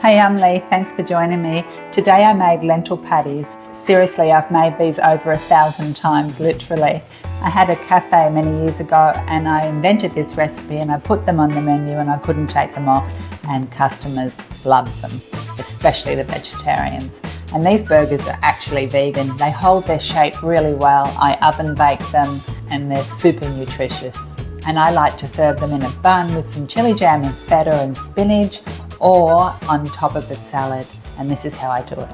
Hey, I'm Lee. Thanks for joining me. Today I made lentil patties. Seriously, I've made these over 1,000 times, literally. I had a cafe many years ago and I invented this recipe and I put them on the menu and I couldn't take them off, and customers loved them, especially the vegetarians. And these burgers are actually vegan. They hold their shape really well. I oven bake them and they're super nutritious. And I like to serve them in a bun with some chili jam and feta and spinach, or on top of the salad, and this is how I do it.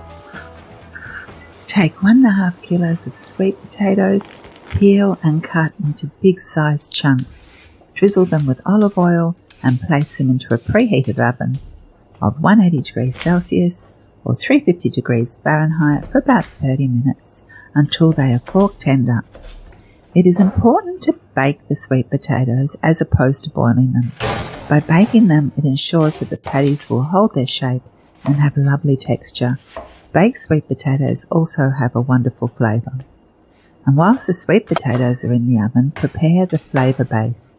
Take 1.5 kilos of sweet potatoes, peel and cut into big sized chunks. Drizzle them with olive oil and place them into a preheated oven of 180 degrees Celsius or 350 degrees Fahrenheit for about 30 minutes until they are fork tender. It is important to bake the sweet potatoes as opposed to boiling them. By baking them, it ensures that the patties will hold their shape and have a lovely texture. Baked sweet potatoes also have a wonderful flavour. And whilst the sweet potatoes are in the oven, prepare the flavour base.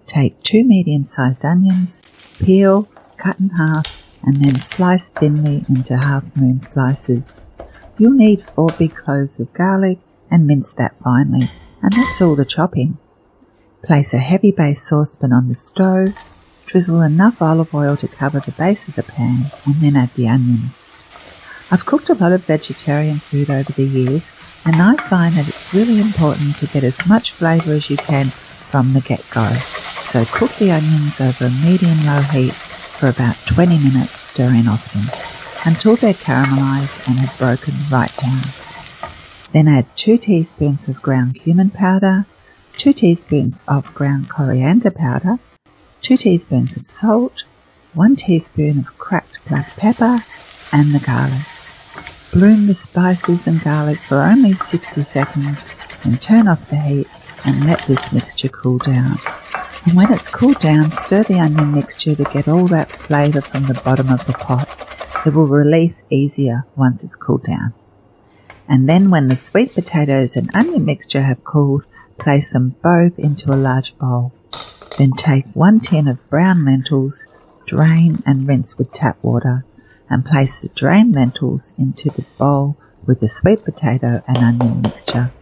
Take 2 medium-sized onions, peel, cut in half, and then slice thinly into half-moon slices. You'll need 4 big cloves of garlic and mince that finely, and that's all the chopping. Place a heavy base saucepan on the stove. Drizzle enough olive oil to cover the base of the pan and then add the onions. I've cooked a lot of vegetarian food over the years and I find that it's really important to get as much flavour as you can from the get-go. So cook the onions over a medium-low heat for about 20 minutes, stirring often, until they're caramelised and have broken right down. Then add 2 teaspoons of ground cumin powder, 2 teaspoons of ground coriander powder, 2 teaspoons of salt, 1 teaspoon of cracked black pepper, and the garlic. Bloom the spices and garlic for only 60 seconds, then turn off the heat and let this mixture cool down. And when it's cooled down, stir the onion mixture to get all that flavour from the bottom of the pot. It will release easier once it's cooled down. And then when the sweet potatoes and onion mixture have cooled, place them both into a large bowl. Then take 1 tin of brown lentils, drain and rinse with tap water, and place the drained lentils into the bowl with the sweet potato and onion mixture.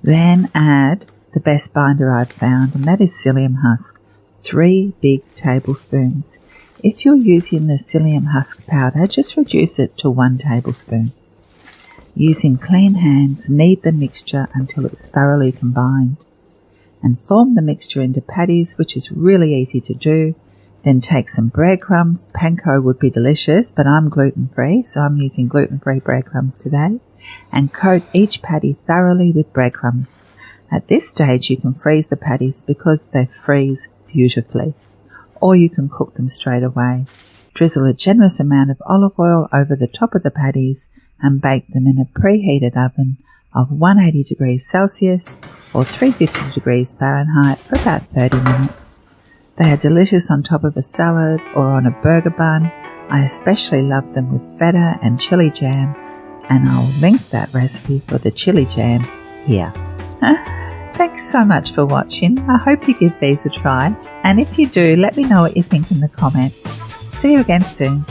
Then add the best binder I've found, and that is psyllium husk, 3 big tablespoons. If you're using the psyllium husk powder, just reduce it to 1 tablespoon. Using clean hands, knead the mixture until it's thoroughly combined. And form the mixture into patties, which is really easy to do. Then take some breadcrumbs. Panko would be delicious, but I'm gluten-free, so I'm using gluten-free breadcrumbs today. And coat each patty thoroughly with breadcrumbs. At this stage, you can freeze the patties because they freeze beautifully. Or you can cook them straight away. Drizzle a generous amount of olive oil over the top of the patties and bake them in a preheated oven of 180 degrees Celsius or 350 degrees Fahrenheit for about 30 minutes. They are delicious on top of a salad or on a burger bun. I especially love them with feta and chili jam, and I'll link that recipe for the chili jam here. Thanks so much for watching. I hope you give these a try, and if you do, let me know what you think in the comments. See you again soon.